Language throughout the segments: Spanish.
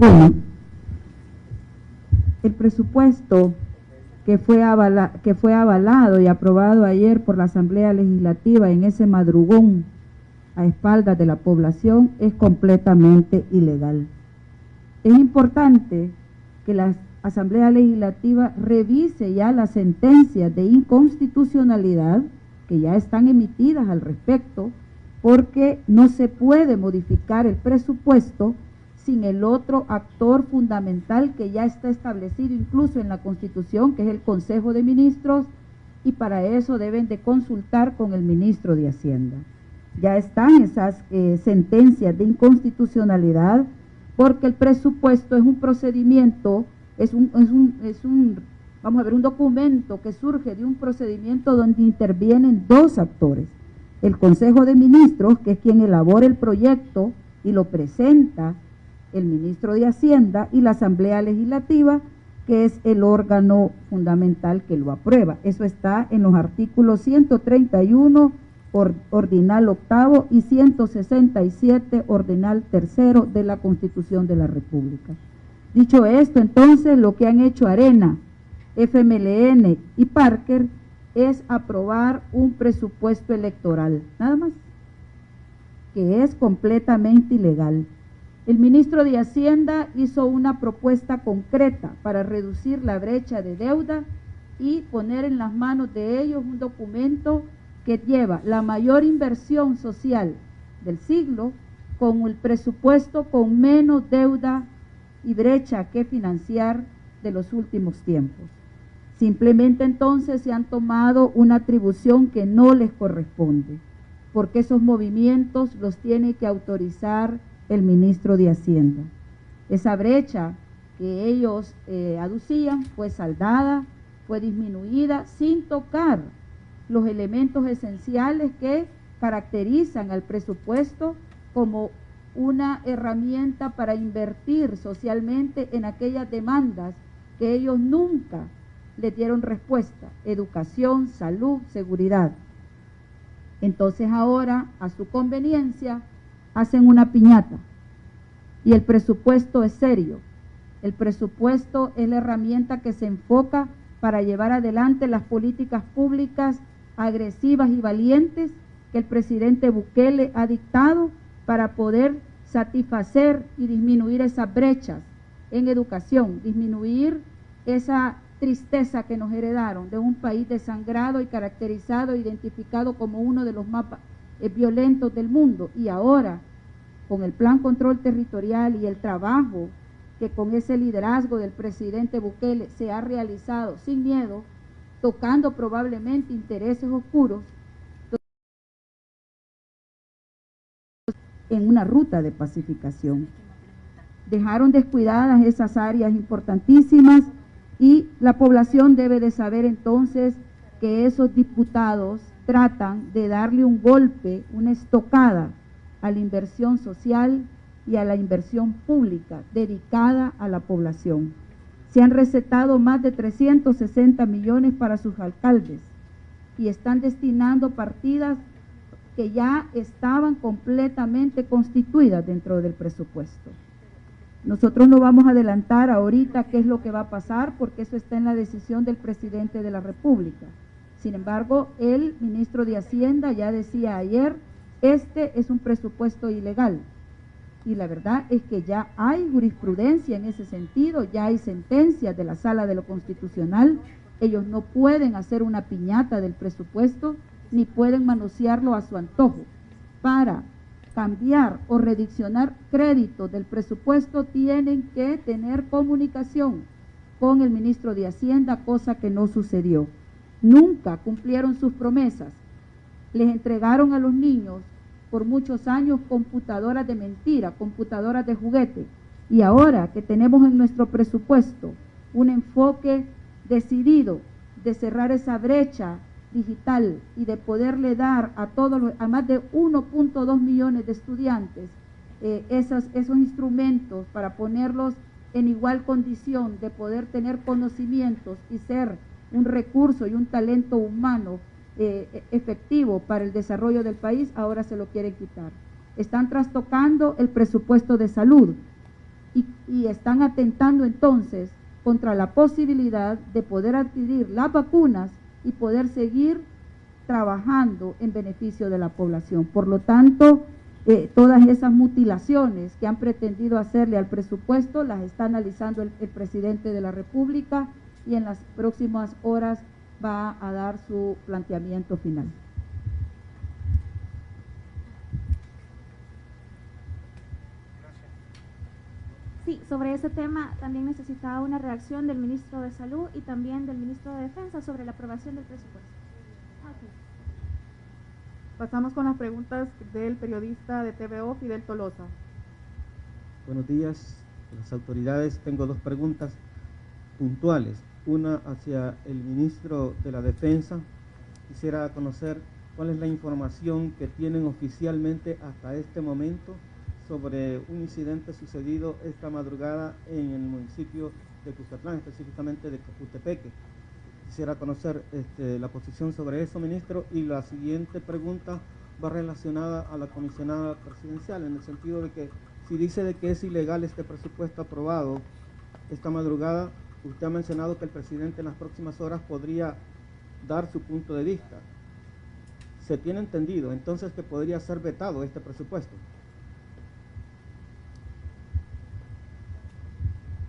Bueno, el presupuesto que fue avalado y aprobado ayer por la Asamblea Legislativa en ese madrugón a espaldas de la población es completamente ilegal. Es importante que la Asamblea Legislativa revise ya las sentencias de inconstitucionalidad que ya están emitidas al respecto, porque no se puede modificar el presupuesto sin el otro actor fundamental que ya está establecido incluso en la Constitución, que es el Consejo de Ministros, y para eso deben de consultar con el ministro de Hacienda. Ya están esas sentencias de inconstitucionalidad, porque el presupuesto es un procedimiento, vamos a ver, un documento que surge de un procedimiento donde intervienen dos actores: el Consejo de Ministros, que es quien elabora el proyecto y lo presenta el ministro de Hacienda, y la Asamblea Legislativa, que es el órgano fundamental que lo aprueba. Eso está en los artículos 131 ordinal octavo y 167 ordinal tercero de la Constitución de la República. Dicho esto, entonces, lo que han hecho Arena, FMLN y Parker es aprobar un presupuesto electoral, nada más, que es completamente ilegal. El ministro de Hacienda hizo una propuesta concreta para reducir la brecha de deuda y poner en las manos de ellos un documento que lleva la mayor inversión social del siglo con el presupuesto con menos deuda y brecha que financiar de los últimos tiempos. Simplemente entonces se han tomado una atribución que no les corresponde, porque esos movimientos los tiene que autorizar el ministro de Hacienda. Esa brecha que ellos aducían fue saldada, fue disminuida sin tocar los elementos esenciales que caracterizan al presupuesto como una herramienta para invertir socialmente en aquellas demandas que ellos nunca le dieron respuesta: educación, salud, seguridad. Entonces ahora, a su conveniencia, hacen una piñata. Y el presupuesto es serio. El presupuesto es la herramienta que se enfoca para llevar adelante las políticas públicas agresivas y valientes que el presidente Bukele ha dictado para poder satisfacer y disminuir esas brechas en educación, disminuir esa tristeza que nos heredaron de un país desangrado y caracterizado, identificado como uno de los más violentos del mundo. Y ahora, con el Plan Control Territorial y el trabajo que con ese liderazgo del presidente Bukele se ha realizado sin miedo, tocando probablemente intereses oscuros, en una ruta de pacificación. Dejaron descuidadas esas áreas importantísimas y la población debe de saber entonces que esos diputados tratan de darle un golpe, una estocada a la inversión social y a la inversión pública dedicada a la población. Se han recetado más de 360 millones para sus alcaldes y están destinando partidas que ya estaban completamente constituidas dentro del presupuesto. Nosotros no vamos a adelantar ahorita qué es lo que va a pasar, porque eso está en la decisión del presidente de la República. Sin embargo, el ministro de Hacienda ya decía ayer: este es un presupuesto ilegal. Y la verdad es que ya hay jurisprudencia en ese sentido, ya hay sentencias de la Sala de lo Constitucional. Ellos no pueden hacer una piñata del presupuesto, ni pueden manosearlo a su antojo. Para cambiar o rediccionar créditos del presupuesto tienen que tener comunicación con el ministro de Hacienda, cosa que no sucedió. Nunca cumplieron sus promesas. Les entregaron a los niños por muchos años computadoras de mentira, computadoras de juguete, y ahora que tenemos en nuestro presupuesto un enfoque decidido de cerrar esa brecha digital y de poderle dar a más de 1.2 millones de estudiantes esos instrumentos para ponerlos en igual condición de poder tener conocimientos y ser un recurso y un talento humano efectivo para el desarrollo del país, ahora se lo quieren quitar. Están trastocando el presupuesto de salud. y están atentando entonces contra la posibilidad de poder adquirir las vacunas y poder seguir trabajando en beneficio de la población. Por lo tanto, todas esas mutilaciones que han pretendido hacerle al presupuesto las está analizando el presidente de la República y en las próximas horas va a dar su planteamiento final. Sí, sobre ese tema también necesitaba una reacción del ministro de Salud y también del ministro de Defensa sobre la aprobación del presupuesto. Okay. Pasamos con las preguntas del periodista de TVO, Fidel Tolosa. Buenos días, las autoridades. Tengo dos preguntas puntuales. Una hacia el ministro de la Defensa. Quisiera conocer cuál es la información que tienen oficialmente hasta este momento sobre un incidente sucedido esta madrugada en el municipio de Cuzatlán, específicamente de Cojutepeque. Quisiera conocer la posición sobre eso, ministro. Y la siguiente pregunta va relacionada a la comisionada presidencial, en el sentido de que si dice de que es ilegal este presupuesto aprobado esta madrugada, usted ha mencionado que el presidente en las próximas horas podría dar su punto de vista. Se tiene entendido entonces que podría ser vetado este presupuesto.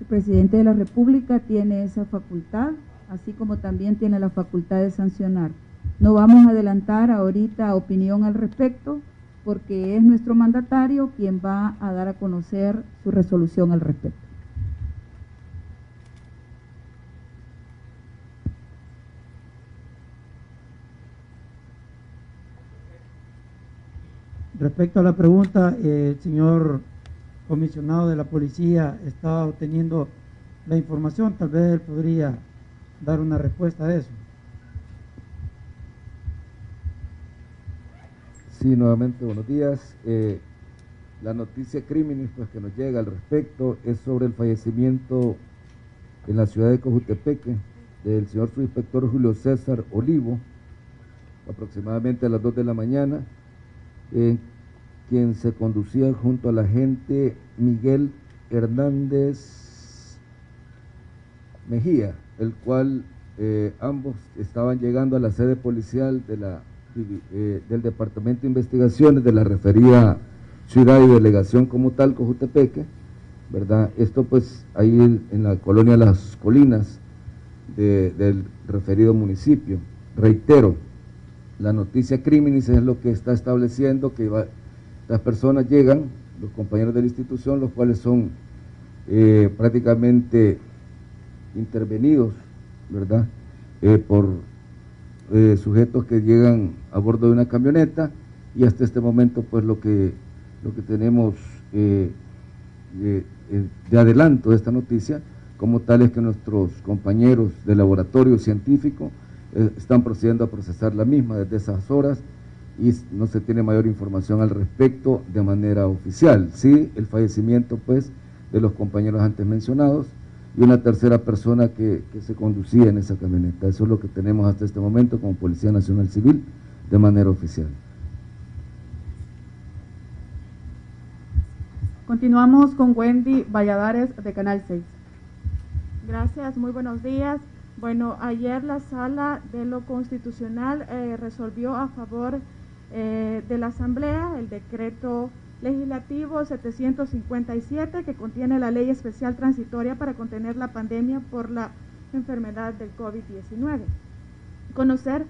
El presidente de la República tiene esa facultad, así como también tiene la facultad de sancionar. No vamos a adelantar ahorita opinión al respecto, porque es nuestro mandatario quien va a dar a conocer su resolución al respecto. Respecto a la pregunta, el señor comisionado de la policía está obteniendo la información, tal vez él podría dar una respuesta a eso. Sí, nuevamente buenos días. La noticia crímenes pues, que nos llega al respecto es sobre el fallecimiento en la ciudad de Cojutepeque del señor subinspector Julio César Olivo, aproximadamente a las 2 de la mañana, quien se conducía junto al agente Miguel Hernández Mejía, el cual ambos estaban llegando a la sede policial de del Departamento de Investigaciones de la referida ciudad y delegación como tal, Cojutepeque, ¿verdad? Esto pues ahí en la colonia Las Colinas del referido municipio. Reitero, la noticia crímenes es lo que está estableciendo que las personas llegan, los compañeros de la institución, los cuales son prácticamente intervenidos, ¿verdad? Por sujetos que llegan a bordo de una camioneta, y hasta este momento pues lo que tenemos de adelanto de esta noticia como tal es que nuestros compañeros de laboratorio científico están procediendo a procesar la misma desde esas horas y no se tiene mayor información al respecto de manera oficial. Sí, el fallecimiento pues de los compañeros antes mencionados y una tercera persona que se conducía en esa camioneta. Eso es lo que tenemos hasta este momento como Policía Nacional Civil de manera oficial. Continuamos con Wendy Valladares de Canal 6. Gracias, muy buenos días. Bueno, ayer la Sala de lo Constitucional resolvió a favor de la Asamblea el decreto legislativo 757 que contiene la ley especial transitoria para contener la pandemia por la enfermedad del COVID-19. Conocer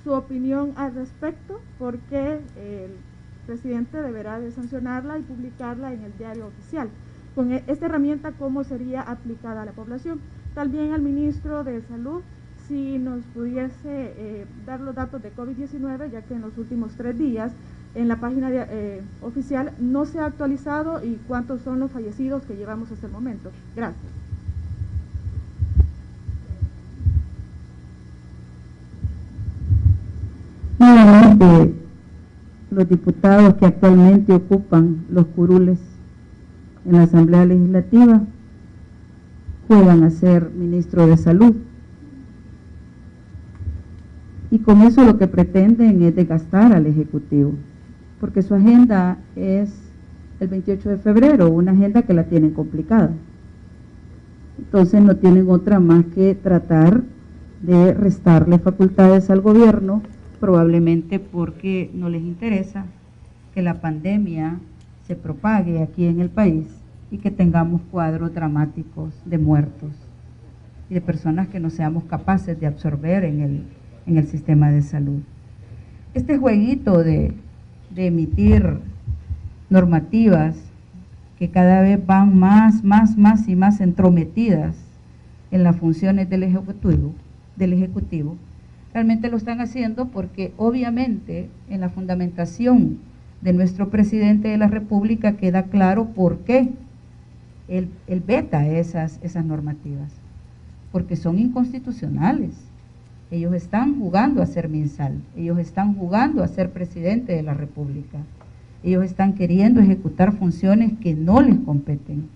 su opinión al respecto, porque el presidente deberá de sancionarla y publicarla en el diario oficial. Con esta herramienta, ¿cómo sería aplicada a la población? También al ministro de Salud, si nos pudiese dar los datos de COVID-19, ya que en los últimos 3 días en la página oficial no se ha actualizado, y cuántos son los fallecidos que llevamos hasta el momento. Gracias. Nuevamente, los diputados que actualmente ocupan los curules en la Asamblea Legislativa juegan a ser ministro de Salud. Y con eso lo que pretenden es desgastar al Ejecutivo, porque su agenda es el 28 de febrero, una agenda que la tienen complicada. Entonces no tienen otra más que tratar de restarle facultades al gobierno, probablemente porque no les interesa que la pandemia se propague aquí en el país y que tengamos cuadros dramáticos de muertos y de personas que no seamos capaces de absorber en el sistema de salud. Este jueguito de emitir normativas que cada vez van más y más entrometidas en las funciones del Ejecutivo, realmente lo están haciendo porque obviamente en la fundamentación de nuestro presidente de la República queda claro por qué él veta esas normativas, porque son inconstitucionales. Ellos están jugando a ser MinSal, ellos están jugando a ser presidente de la República, ellos están queriendo ejecutar funciones que no les competen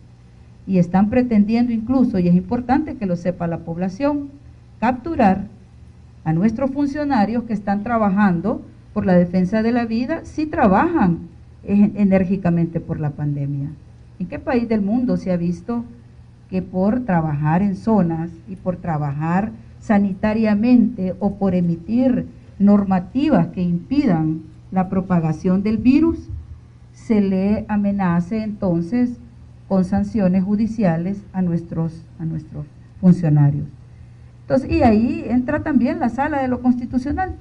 y están pretendiendo incluso, y es importante que lo sepa la población, capturar a nuestros funcionarios que están trabajando por la defensa de la vida, si trabajan enérgicamente por la pandemia. ¿En qué país del mundo se ha visto que por trabajar en zonas y por trabajar sanitariamente o por emitir normativas que impidan la propagación del virus, se le amenace entonces con sanciones judiciales a nuestros funcionarios? Entonces, y ahí entra también la Sala de lo Constitucional.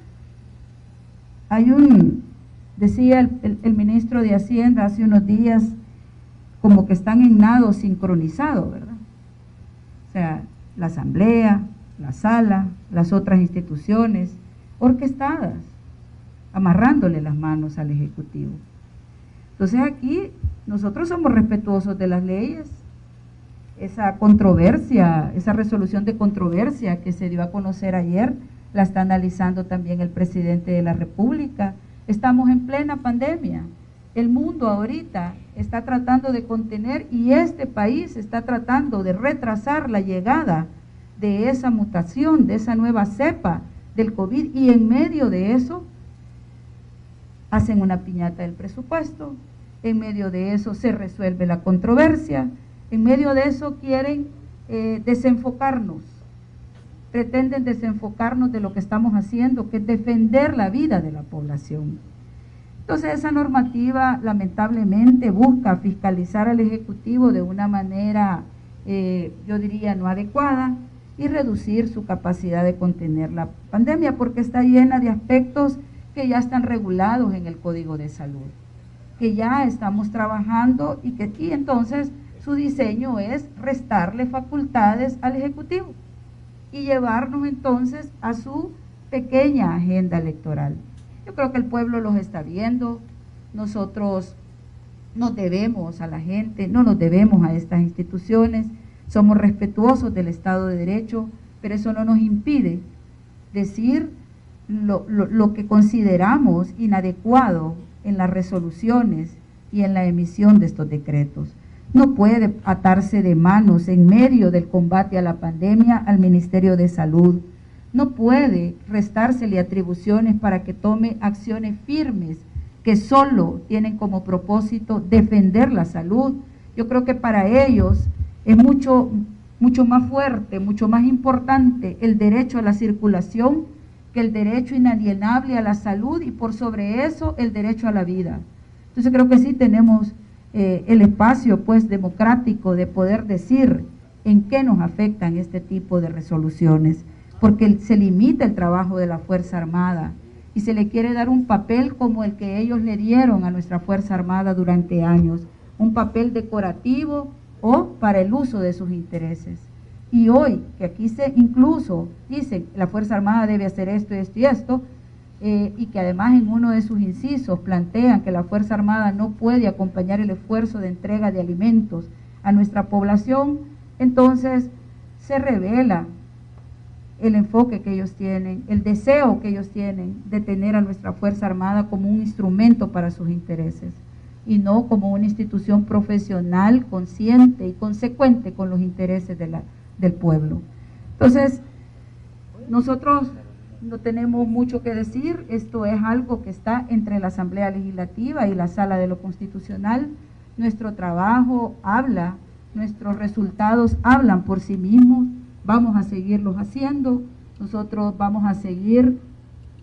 Decía el ministro de Hacienda hace unos días, como que están en nado sincronizado, ¿verdad? O sea, la Asamblea, la Sala, las otras instituciones, orquestadas, amarrándole las manos al Ejecutivo. Entonces aquí nosotros somos respetuosos de las leyes. Esa controversia, esa resolución de controversia que se dio a conocer ayer, la está analizando también el presidente de la República. Estamos en plena pandemia. El mundo ahorita está tratando de contener y este país está tratando de retrasar la llegada de esa mutación, de esa nueva cepa del COVID, y en medio de eso hacen una piñata del presupuesto, en medio de eso se resuelve la controversia, en medio de eso quieren desenfocarnos, pretenden desenfocarnos de lo que estamos haciendo, que es defender la vida de la población. Entonces esa normativa lamentablemente busca fiscalizar al Ejecutivo de una manera, yo diría, no adecuada, y reducir su capacidad de contener la pandemia, porque está llena de aspectos que ya están regulados en el Código de Salud, que ya estamos trabajando y entonces su diseño es restarle facultades al Ejecutivo y llevarnos entonces a su pequeña agenda electoral. Yo creo que el pueblo los está viendo, nosotros nos debemos a la gente, no nos debemos a estas instituciones, somos respetuosos del Estado de Derecho, pero eso no nos impide decir lo que consideramos inadecuado en las resoluciones y en la emisión de estos decretos. No puede atarse de manos en medio del combate a la pandemia al Ministerio de Salud. No puede restársele atribuciones para que tome acciones firmes que solo tienen como propósito defender la salud. Yo creo que para ellos es mucho más fuerte, mucho más importante el derecho a la circulación que el derecho inalienable a la salud, y por sobre eso el derecho a la vida. Entonces creo que sí tenemos el espacio pues democrático de poder decir en qué nos afectan este tipo de resoluciones, porque se limita el trabajo de la Fuerza Armada y se le quiere dar un papel como el que ellos le dieron a nuestra Fuerza Armada durante años, un papel decorativo o para el uso de sus intereses. Y hoy, que aquí se incluso dicen la Fuerza Armada debe hacer esto, esto y esto, y que además en uno de sus incisos plantean que la Fuerza Armada no puede acompañar el esfuerzo de entrega de alimentos a nuestra población, entonces se revela el enfoque que ellos tienen, el deseo que ellos tienen de tener a nuestra Fuerza Armada como un instrumento para sus intereses y no como una institución profesional, consciente y consecuente con los intereses del pueblo. Entonces, nosotros no tenemos mucho que decir, esto es algo que está entre la Asamblea Legislativa y la Sala de lo Constitucional. Nuestro trabajo habla nuestros resultados hablan por sí mismos, vamos a seguirlos haciendo, nosotros vamos a seguir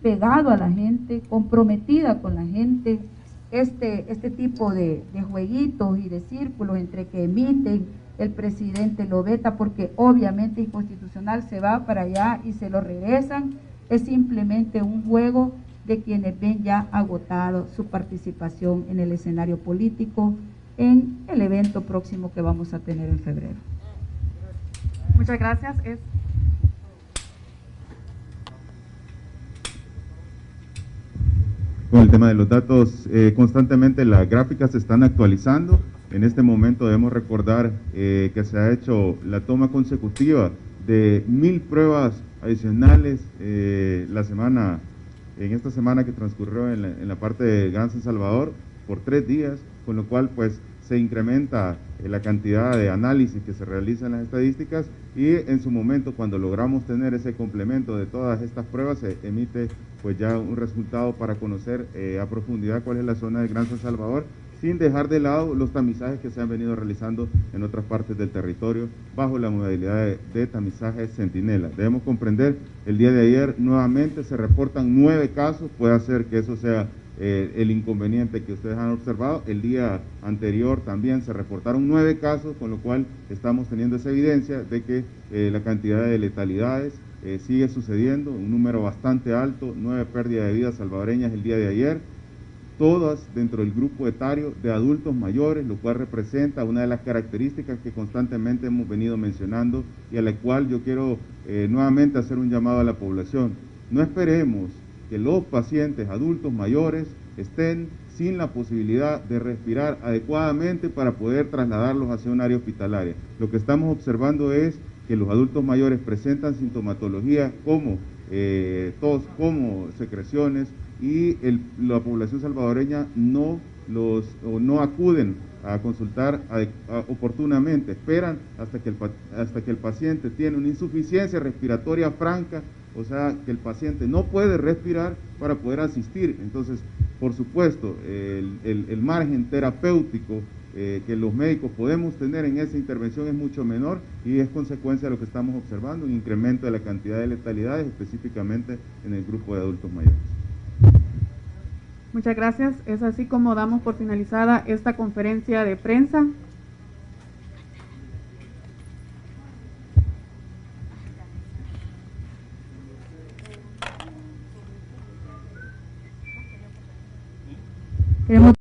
pegado a la gente, comprometida con la gente. Este tipo de jueguitos y de círculos entre que emiten, el presidente lo veta porque obviamente inconstitucional, se va para allá y se lo regresan, es simplemente un juego de quienes ven ya agotado su participación en el escenario político en el evento próximo que vamos a tener en febrero. Muchas gracias. Con el tema de los datos, constantemente las gráficas se están actualizando. En este momento debemos recordar que se ha hecho la toma consecutiva de 1000 pruebas adicionales en esta semana que transcurrió en la parte de Gran San Salvador por 3 días, con lo cual pues se incrementa la cantidad de análisis que se realiza en las estadísticas, y en su momento, cuando logramos tener ese complemento de todas estas pruebas, se emite pues ya un resultado para conocer a profundidad cuál es la zona de Gran San Salvador, sin dejar de lado los tamizajes que se han venido realizando en otras partes del territorio bajo la modalidad de tamizaje centinela. Debemos comprender, el día de ayer nuevamente se reportan 9 casos, puede ser que eso sea el inconveniente que ustedes han observado. El día anterior también se reportaron 9 casos, con lo cual estamos teniendo esa evidencia de que la cantidad de letalidades sigue sucediendo, un número bastante alto, 9 pérdidas de vidas salvadoreñas el día de ayer, todas dentro del grupo etario de adultos mayores, lo cual representa una de las características que constantemente hemos venido mencionando y a la cual yo quiero nuevamente hacer un llamado a la población. No esperemos que los pacientes adultos mayores estén sin la posibilidad de respirar adecuadamente para poder trasladarlos hacia un área hospitalaria. Lo que estamos observando es que los adultos mayores presentan sintomatología como tos, como secreciones, y la población salvadoreña no acuden a consultar oportunamente, esperan hasta que el paciente tiene una insuficiencia respiratoria franca, o sea, que el paciente no puede respirar para poder asistir. Entonces, por supuesto, el margen terapéutico que los médicos podemos tener en esa intervención es mucho menor, y es consecuencia de lo que estamos observando, un incremento de la cantidad de letalidades, específicamente en el grupo de adultos mayores. Muchas gracias. Es así como damos por finalizada esta conferencia de prensa. Queremos